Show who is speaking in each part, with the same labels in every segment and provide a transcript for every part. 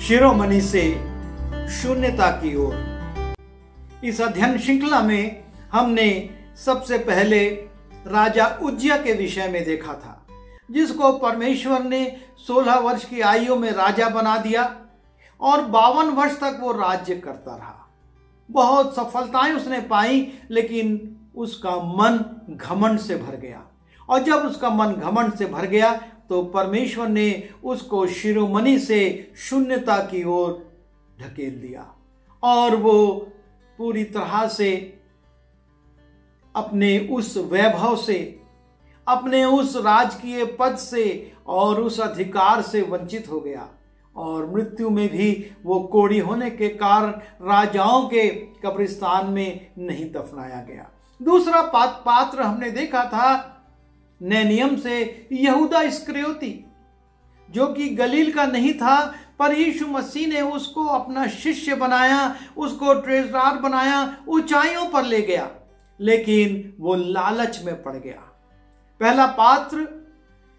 Speaker 1: शिरोमणि से शून्यता की ओर। इस अध्ययन श्रृंखला में हमने सबसे पहले राजा उज्जिया के विषय में देखा था, जिसको परमेश्वर ने 16 वर्ष की आयु में राजा बना दिया और 52 वर्ष तक वो राज्य करता रहा। बहुत सफलताएं उसने पाई, लेकिन उसका मन घमंड से भर गया। और जब उसका मन घमंड से भर गया तो परमेश्वर ने उसको शिरोमणि से शून्यता की ओर ढकेल दिया और वो पूरी तरह से अपने उस वैभव से, अपने उस राजकीय पद से और उस अधिकार से वंचित हो गया। और मृत्यु में भी वो कोढ़ी होने के कारण राजाओं के कब्रिस्तान में नहीं दफनाया गया। दूसरा पात्र हमने देखा था नए नियम से यहूदा इस्करियोती, जो कि गलील का नहीं था, पर यीशु मसीह ने उसको अपना शिष्य बनाया, उसको ट्रेजरार बनाया, ऊंचाइयों पर ले गया, लेकिन वो लालच में पड़ गया। पहला पात्र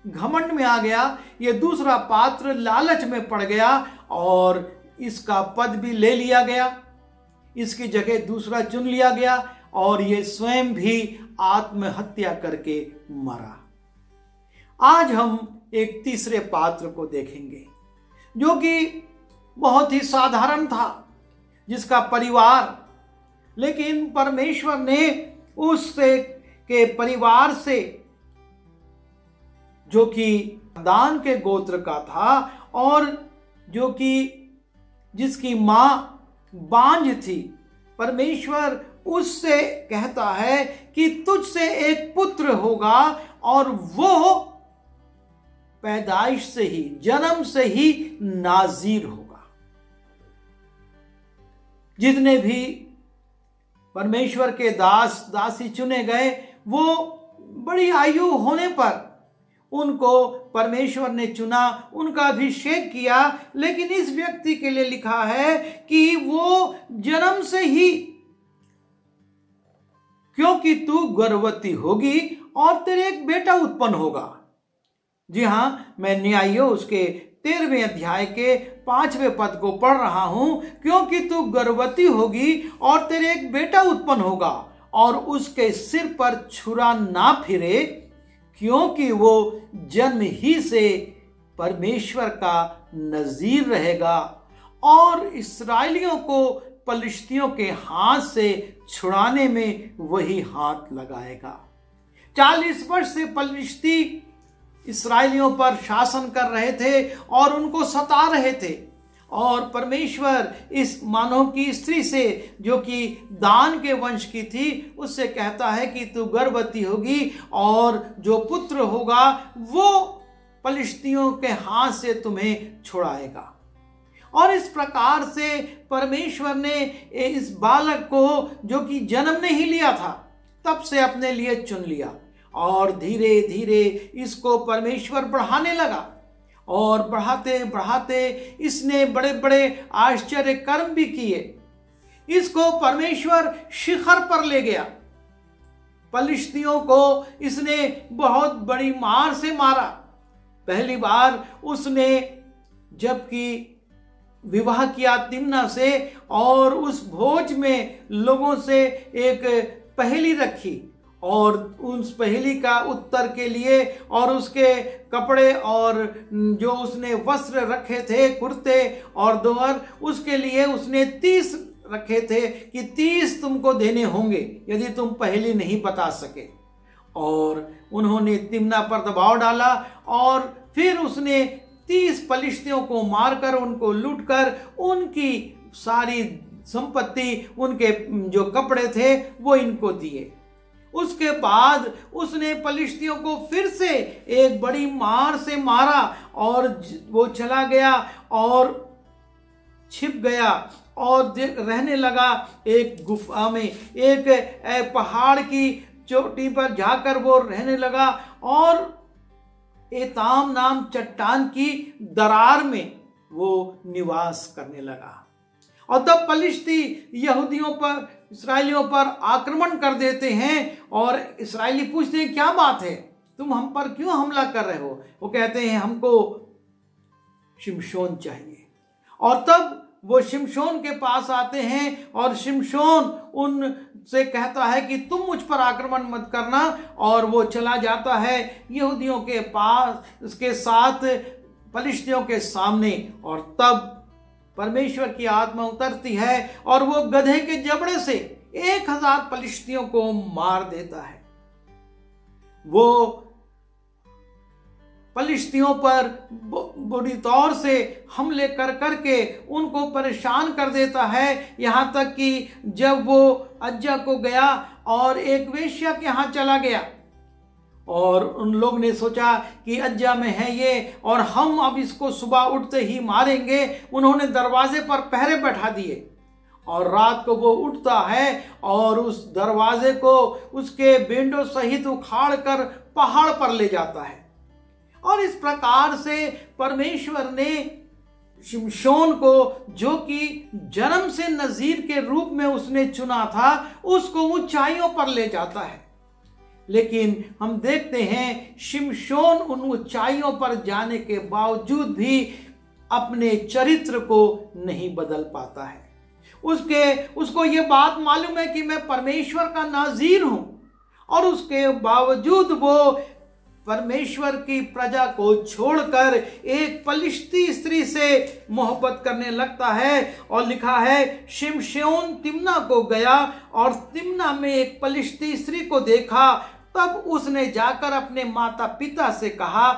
Speaker 1: घमंड में आ गया, ये दूसरा पात्र लालच में पड़ गया और इसका पद भी ले लिया गया, इसकी जगह दूसरा चुन लिया गया और ये स्वयं भी आत्महत्या करके मरा। आज हम एक तीसरे पात्र को देखेंगे, जो कि बहुत ही साधारण था, जिसका परिवार, लेकिन परमेश्वर ने उससे के परिवार से, जो कि दान के गोत्र का था और जो कि जिसकी मां बांझ थी, परमेश्वर उससे कहता है कि तुझसे एक पुत्र होगा और वो पैदाइश से ही, जन्म से ही नाजीर होगा। जितने भी परमेश्वर के दास दासी चुने गए, वो बड़ी आयु होने पर उनको परमेश्वर ने चुना, उनका अभिषेक किया, लेकिन इस व्यक्ति के लिए लिखा है कि वो जन्म से ही, क्योंकि तू गर्भवती होगी और तेरे एक बेटा उत्पन्न होगा। जी हां, मैं न्यायों उसके 13वें अध्याय के 5वें पद को पढ़ रहा हूं। क्योंकि तू गर्भवती होगी और तेरे एक बेटा उत्पन्न होगा और उसके सिर पर छुरा ना फिरे, क्योंकि वो जन्म ही से परमेश्वर का नजीर रहेगा और इस्राएलियों को पलिश्तियों के हाथ से छुड़ाने में वही हाथ लगाएगा। 40 वर्ष से पलिश्ती इस्राएलियों पर शासन कर रहे थे और उनको सता रहे थे, और परमेश्वर इस मानव की स्त्री से, जो कि दान के वंश की थी, उससे कहता है कि तू गर्भवती होगी और जो पुत्र होगा वो पलिश्तियों के हाथ से तुम्हें छुड़ाएगा। और इस प्रकार से परमेश्वर ने इस बालक को, जो कि जन्म नहीं लिया था, तब से अपने लिए चुन लिया और धीरे धीरे इसको परमेश्वर बढ़ाने लगा और बढ़ाते बढ़ाते इसने बड़े बड़े आश्चर्य कर्म भी किए। इसको परमेश्वर शिखर पर ले गया। पलिश्तियों को इसने बहुत बड़ी मार से मारा। पहली बार उसने जबकि विवाह किया तिम्ना से और उस भोज में लोगों से एक पहेली रखी और उस पहेली का उत्तर के लिए और उसके कपड़े और जो उसने वस्त्र रखे थे, कुर्ते और दोहर, उसके लिए उसने 30 रखे थे कि 30 तुमको देने होंगे यदि तुम पहेली नहीं बता सके। और उन्होंने तिम्ना पर दबाव डाला और फिर उसने 30 पलिश्तियों को मारकर, उनको लूटकर, उनकी सारी संपत्ति, उनके जो कपड़े थे वो इनको दिए। उसके बाद उसने पलिश्तियों को फिर से एक बड़ी मार से मारा और वो चला गया और छिप गया और रहने लगा एक गुफा में, एक पहाड़ की चोटी पर जाकर वो रहने लगा और एताम नाम चट्टान की दरार में वो निवास करने लगा। और तब पलिश्ती यहूदियों पर, इस्राएलियों पर आक्रमण कर देते हैं और इस्राएली पूछते हैं क्या बात है, तुम हम पर क्यों हमला कर रहे हो? वो कहते हैं हमको शिमशोन चाहिए। और तब वो शिमशोन के पास आते हैं और शिमशोन उनसे कहता है कि तुम मुझ पर आक्रमण मत करना, और वो चला जाता है यहूदियों के पास उसके साथ पलिश्तियों के सामने। और तब परमेश्वर की आत्मा उतरती है और वो गधे के जबड़े से 1000 पलिश्तियों को मार देता है। वो पलिश्तियों पर बुरी तौर से हमले कर करके उनको परेशान कर देता है, यहाँ तक कि जब वो अज्जा को गया और एक वेश्या के यहाँ चला गया और उन लोग ने सोचा कि अज्जा में है ये और हम अब इसको सुबह उठते ही मारेंगे। उन्होंने दरवाजे पर पहरे बैठा दिए और रात को वो उठता है और उस दरवाजे को उसके बेंडों सहित उखाड़ कर पहाड़ पर ले जाता है। और इस प्रकार से परमेश्वर ने शिमशोन को, जो कि जन्म से नजीर के रूप में उसने चुना था, उसको ऊंचाइयों पर ले जाता है। लेकिन हम देखते हैं शिमशोन उन ऊंचाइयों पर जाने के बावजूद भी अपने चरित्र को नहीं बदल पाता है। उसको ये बात मालूम है कि मैं परमेश्वर का नाज़ीर हूं, और उसके बावजूद वो परमेश्वर की प्रजा को छोड़कर एक पलिश्ती स्त्री से मोहब्बत करने लगता है। और लिखा है, शिमशोन तिम्ना को गया और तिम्ना में एक पलिश्ती स्त्री को देखा। तब उसने जाकर अपने माता पिता से कहा,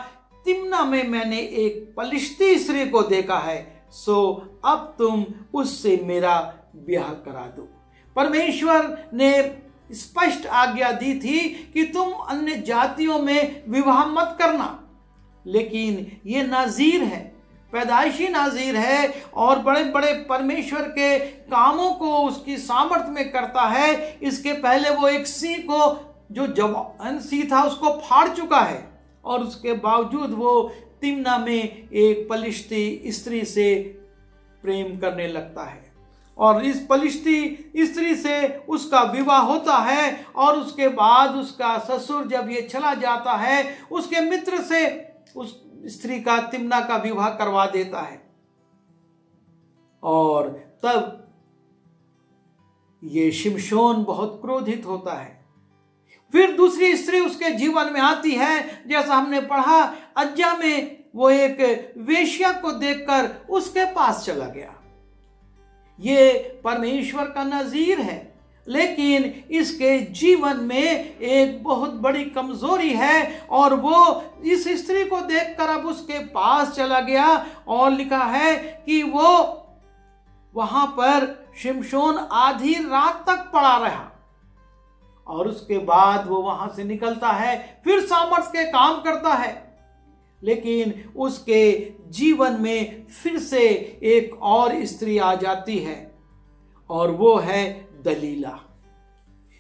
Speaker 1: तिम्ना में मैंने एक पलिश्ती स्त्री को देखा है, सो अब तुम उससे मेरा ब्याह करा दो। परमेश्वर ने स्पष्ट आज्ञा दी थी कि तुम अन्य जातियों में विवाह मत करना, लेकिन ये नाज़ीर है, पैदाइशी नाज़ीर है और बड़े बड़े परमेश्वर के कामों को उसकी सामर्थ्य में करता है। इसके पहले वो एक सिंह को, जो जवान सिंह था, उसको फाड़ चुका है, और उसके बावजूद वो तिम्ना में एक पलिश्ती स्त्री से प्रेम करने लगता है और इस पलिश्ती स्त्री से उसका विवाह होता है। और उसके बाद उसका ससुर जब ये चला जाता है, उसके मित्र से उस स्त्री का, तिम्ना का विवाह करवा देता है। और तब ये शिमशोन बहुत क्रोधित होता है। फिर दूसरी स्त्री उसके जीवन में आती है, जैसा हमने पढ़ा, अज्जा में वो एक वेश्या को देखकर उसके पास चला गया। ये परमेश्वर का नाज़ीर है, लेकिन इसके जीवन में एक बहुत बड़ी कमजोरी है, और वो इस स्त्री को देखकर अब उसके पास चला गया। और लिखा है कि वो वहां पर शिमशोन आधी रात तक पड़ा रहा, और उसके बाद वो वहां से निकलता है, फिर सामर्थ्य के काम करता है। लेकिन उसके जीवन में फिर से एक और स्त्री आ जाती है, और वो है दलीला।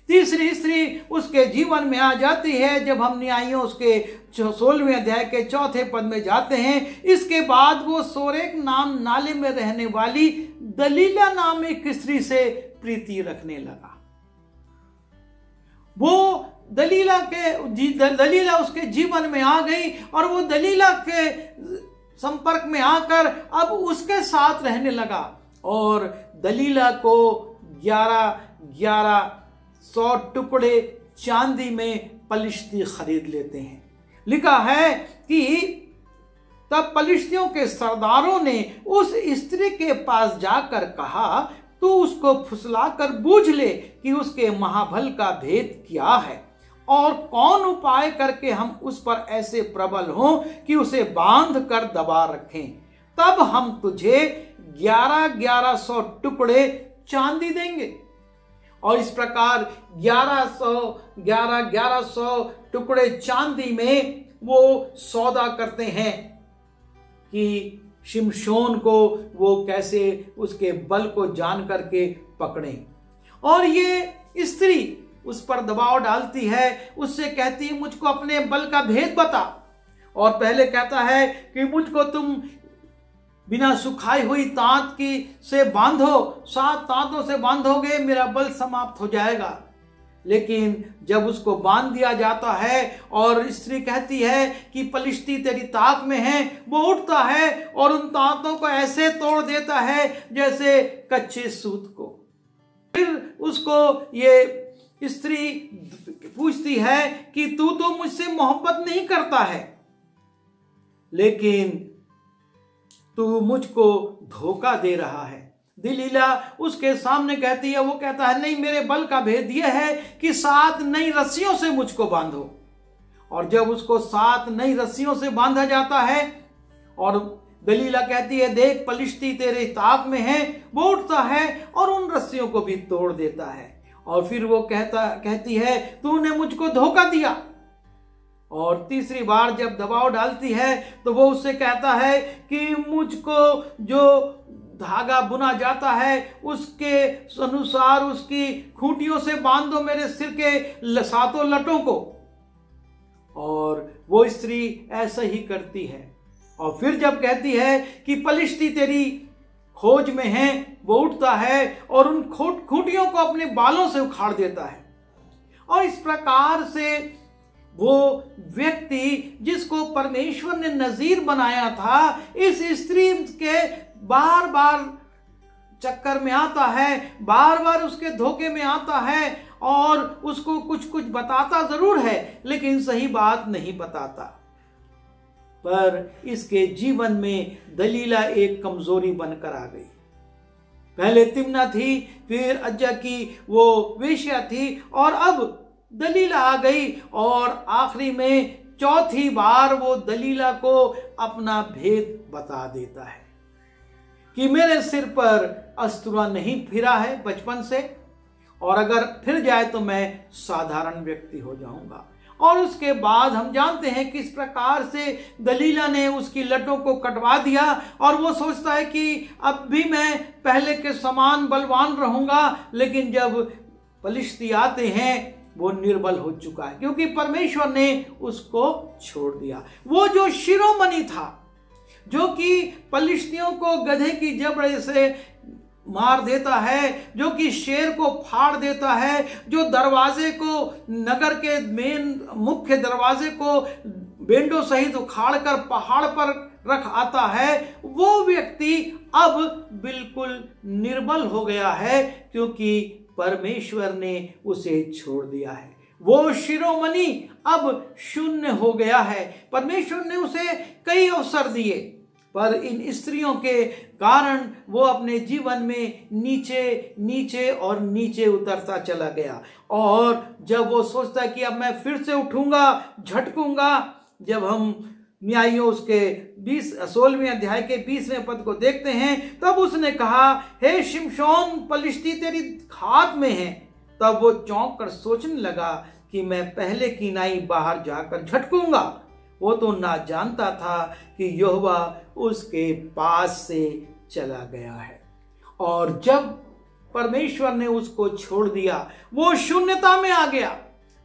Speaker 1: तीसरी स्त्री उसके जीवन में आ जाती है जब हम न्यायियों उसके 16वें अध्याय के 4 पद में जाते हैं। इसके बाद वो सोरेक नाम नाले में रहने वाली दलीला नाम एक स्त्री से प्रीति रखने लगा। वो दलीला उसके जीवन में आ गई, और वो दलीला के संपर्क में आकर अब उसके साथ रहने लगा। और दलीला को 1100 टुकड़े चांदी में पलिश्ती खरीद लेते हैं। लिखा है कि तब पलिश्तियों के सरदारों ने उस स्त्री के पास जाकर कहा, तू उसको फुसलाकर बूझ ले कि उसके महाबल का भेद क्या है, और कौन उपाय करके हम उस पर ऐसे प्रबल हों कि उसे बांध कर दबा रखें। तब हम तुझे 1100 टुकड़े चांदी देंगे। और इस प्रकार 1100 टुकड़े चांदी में वो सौदा करते हैं कि शिमशोन को वो कैसे उसके बल को जान करके पकड़े। और ये स्त्री उस पर दबाव डालती है, उससे कहती है, मुझको अपने बल का भेद बता। और पहले कहता है कि मुझको तुम बिना सुखाई हुई तांत की से बांधो, 7 तांतों से बांधोगे, मेरा बल समाप्त हो जाएगा। लेकिन जब उसको बांध दिया जाता है और स्त्री कहती है कि पलिश्ती तेरी ताक में है, वो उठता है और उन तांतों को ऐसे तोड़ देता है जैसे कच्चे सूत को। फिर उसको ये स्त्री पूछती है कि तू तो मुझसे मोहब्बत नहीं करता है, लेकिन तू मुझको धोखा दे रहा है। दलीला उसके सामने कहती है, वो कहता है नहीं, मेरे बल का भेद यह है कि 7 नई रस्सियों से मुझको बांधो। और जब उसको 7 नई रस्सियों से बांधा जाता है और दलीला कहती है देख पलिश्ती तेरे ताक में है, वो उठता है और उन रस्सियों को भी तोड़ देता है। और फिर वो कहती है तूने मुझको धोखा दिया। और तीसरी बार जब दबाव डालती है तो वो उससे कहता है कि मुझको जो धागा बुना जाता है उसके अनुसार उसकी खूंटियों से बांध दो मेरे सिर के 7 लटों को। और वो स्त्री ऐसा ही करती है। और फिर जब कहती है कि पलिश्ती तेरी खोज में है, वो उठता है और उन खूंटियों को अपने बालों से उखाड़ देता है। और इस प्रकार से वो व्यक्ति जिसको परमेश्वर ने नजीर बनाया था, इस स्त्री के बार बार चक्कर में आता है, बार बार उसके धोखे में आता है और उसको कुछ कुछ बताता जरूर है लेकिन सही बात नहीं बताता। पर इसके जीवन में दलीला एक कमजोरी बनकर आ गई। पहले तिम्ना थी, फिर अज्जा की वो वेश्या थी और अब दलीला आ गई। और आखिरी में चौथी बार वो दलीला को अपना भेद बता देता है कि मेरे सिर पर अस्तुरा नहीं फिरा है बचपन से, और अगर फिर जाए तो मैं साधारण व्यक्ति हो जाऊंगा। और उसके बाद हम जानते हैं किस प्रकार से दलीला ने उसकी लटों को कटवा दिया और वो सोचता है कि अब भी मैं पहले के समान बलवान रहूंगा। लेकिन जब पलिश्ती आते हैं वो निर्बल हो चुका है क्योंकि परमेश्वर ने उसको छोड़ दिया। वो जो शिरोमणि था, जो कि पलिश्तियों को गधे की जबड़े से मार देता है, जो कि शेर को फाड़ देता है, जो दरवाजे को, नगर के मेन मुख्य दरवाजे को बेंडों सहित उखाड़कर पहाड़ पर रख आता है, वो व्यक्ति अब बिल्कुल निर्बल हो गया है क्योंकि परमेश्वर ने उसे छोड़ दिया है। वो शिरोमणि अब शून्य हो गया है। परमेश्वर ने उसे कई अवसर दिए पर इन स्त्रियों के कारण वो अपने जीवन में नीचे नीचे और नीचे उतरता चला गया। और जब वो सोचता है कि अब मैं फिर से उठूंगा, झटकूंगा, जब हम न्यायों उसके 16वें अध्याय के 20वें पद को देखते हैं, तब उसने कहा, हे शिमशोन, पलिश्ती तेरी हाथ में है। तब वो चौंक कर सोचने लगा कि मैं पहले की नाई बाहर जाकर झटकूंगा। वो तो ना जानता था कि यहोवा उसके पास से चला गया है। और जब परमेश्वर ने उसको छोड़ दिया, वो शून्यता में आ गया।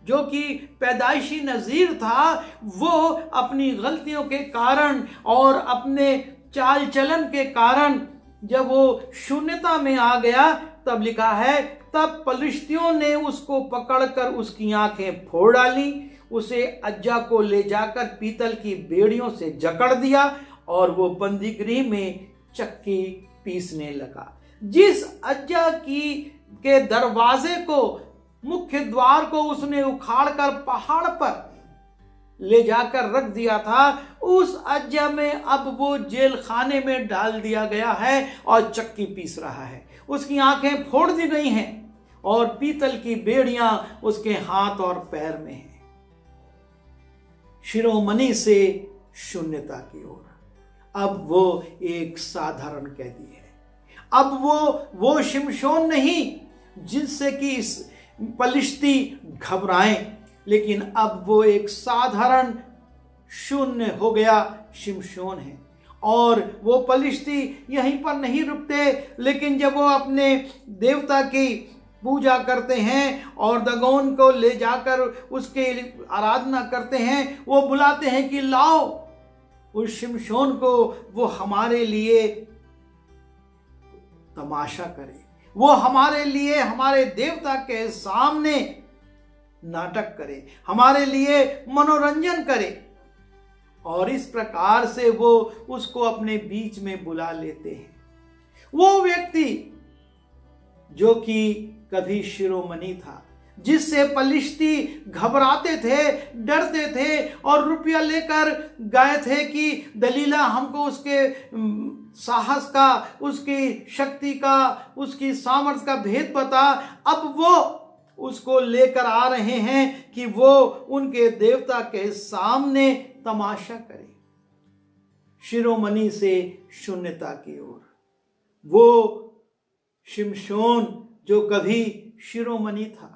Speaker 1: जो कि पैदाइशी नजीर था, वो अपनी गलतियों के कारण और अपने चाल चलन के कारण जब वो शून्यता में आ गया, तब लिखा है, तब पलिश्तियों ने उसको पकड़कर उसकी आंखें फोड़ डाली, उसे अज्जा को ले जाकर पीतल की बेड़ियों से जकड़ दिया और वो बंदीगृह में चक्की पीसने लगा। जिस अज्जा के दरवाजे को, मुख्य द्वार को उसने उखाड़कर पहाड़ पर ले जाकर रख दिया था, उस अज्जा में अब वो जेल खाने में डाल दिया गया है और चक्की पीस रहा है। उसकी आंखें फोड़ दी गई हैं और पीतल की बेड़ियां उसके हाथ और पैर में हैं। शिरोमणि से शून्यता की ओर अब वो एक साधारण कैदी है। अब वो शिमशोन नहीं जिससे कि पलिश्ती घबराएं, लेकिन अब वो एक साधारण शून्य हो गया शिमशोन है। और वो पलिश्ती यहीं पर नहीं रुकते, लेकिन जब वो अपने देवता की पूजा करते हैं और दगोन को ले जाकर उसके आराधना करते हैं, वो बुलाते हैं कि लाओ उस शिमशोन को, वो हमारे लिए तमाशा करे, वो हमारे लिए हमारे देवता के सामने नाटक करे, हमारे लिए मनोरंजन करे, और इस प्रकार से वो उसको अपने बीच में बुला लेते हैं। वो व्यक्ति जो कि कभी शिरोमणि था, जिससे पलिश्ती घबराते थे, डरते थे और रुपया लेकर गए थे कि दलीला हमको उसके साहस का, उसकी शक्ति का, उसकी सामर्थ्य का भेद बता। अब वो उसको लेकर आ रहे हैं कि वो उनके देवता के सामने तमाशा करे। शिरोमणि से शून्यता की ओर वो शिमशोन जो कभी शिरोमणि था,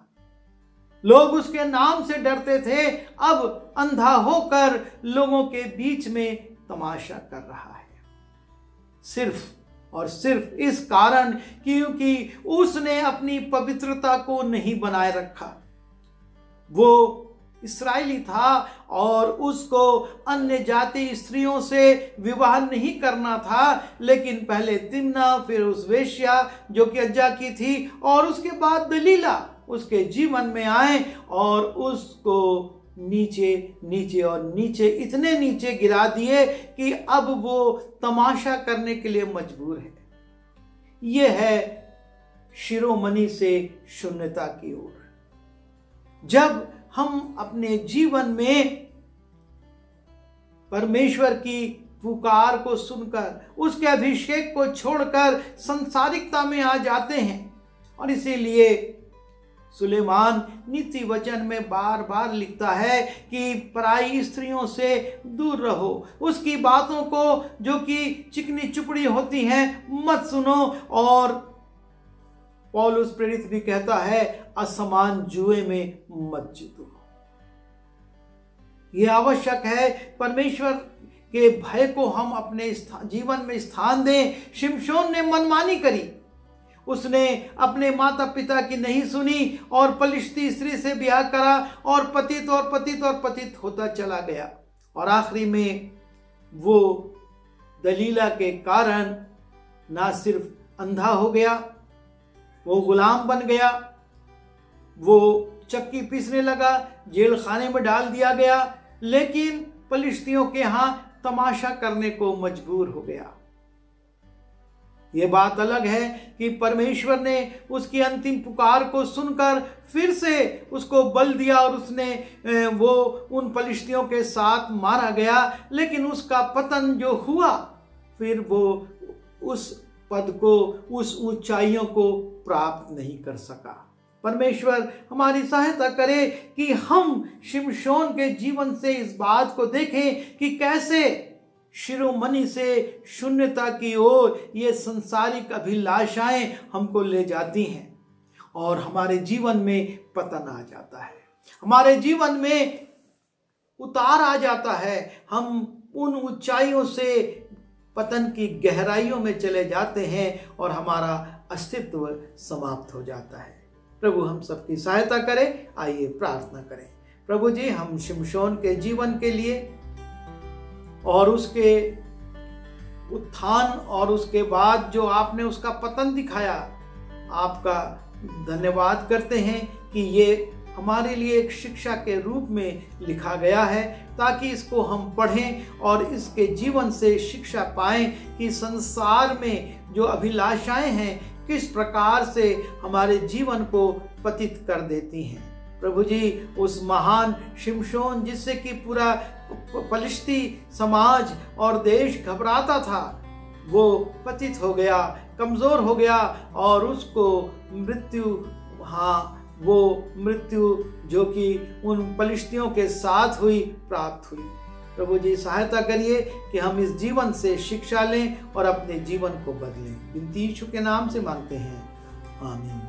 Speaker 1: लोग उसके नाम से डरते थे, अब अंधा होकर लोगों के बीच में तमाशा कर रहा है, सिर्फ और सिर्फ इस कारण क्योंकि उसने अपनी पवित्रता को नहीं बनाए रखा। वो इस्राएली था और उसको अन्य जाति स्त्रियों से विवाह नहीं करना था, लेकिन पहले तिम्ना, फिर उस वेश्या जो कि अज्जा की थी, और उसके बाद दलीला उसके जीवन में आए और उसको नीचे नीचे और नीचे, इतने नीचे गिरा दिए कि अब वो तमाशा करने के लिए मजबूर है। यह है शिरोमणि से शून्यता की ओर। जब हम अपने जीवन में परमेश्वर की पुकार को सुनकर, उसके अभिषेक को छोड़कर संसारिकता में आ जाते हैं, और इसीलिए सुलेमान नीति वचन में बार बार लिखता है कि पराई स्त्रियों से दूर रहो, उसकी बातों को जो कि चिकनी चुपड़ी होती हैं मत सुनो, और पौलुस प्रेरित भी कहता है असमान जुए में मत जीतो। यह आवश्यक है परमेश्वर के भय को हम अपने जीवन में स्थान दें। शिमशोन ने मनमानी करी, उसने अपने माता पिता की नहीं सुनी और पलिश्ती स्त्री से ब्याह करा और पतित और पतित और पतित होता चला गया, और आखिरी में वो दलीला के कारण ना सिर्फ अंधा हो गया, वो गुलाम बन गया, वो चक्की पीसने लगा, जेल खाने में डाल दिया गया, लेकिन पलिश्तियों के यहां तमाशा करने को मजबूर हो गया। यह बात अलग है कि परमेश्वर ने उसकी अंतिम पुकार को सुनकर फिर से उसको बल दिया और उसने वो उन पलिश्तियों के साथ मारा गया, लेकिन उसका पतन जो हुआ, फिर वो उस पद को, उस ऊंचाइयों को प्राप्त नहीं कर सका। परमेश्वर हमारी सहायता करे कि हम शिमशोन के जीवन से इस बात को देखें कि कैसे शिरोमणि से शून्यता की ओर ये संसारिक अभिलाषाएं हमको ले जाती हैं और हमारे जीवन में पतन आ जाता है, हमारे जीवन में उतार आ जाता है। हम उन ऊंचाइयों से पतन की गहराइयों में चले जाते हैं और हमारा अस्तित्व समाप्त हो जाता है। प्रभु हम सबकी सहायता करे। आइए प्रार्थना करें। प्रभु जी, हम शिमशोन के जीवन के लिए और उसके उत्थान और उसके बाद जो आपने उसका पतन दिखाया, आपका धन्यवाद करते हैं कि ये हमारे लिए एक शिक्षा के रूप में लिखा गया है, ताकि इसको हम पढ़ें और इसके जीवन से शिक्षा पाएं कि संसार में जो अभिलाषाएं हैं किस प्रकार से हमारे जीवन को पतित कर देती हैं। प्रभु जी, उस महान शिमशोन जिससे कि पूरा पलिश्ती समाज और देश घबराता था, वो पतित हो गया, कमजोर हो गया और उसको मृत्यु, वो मृत्यु जो कि उन पलिश्तियों के साथ हुई, प्राप्त हुई। प्रभु जी, सहायता करिए कि हम इस जीवन से शिक्षा लें और अपने जीवन को बदलें। विनती यीशु के नाम से मांगते हैं, आमीन।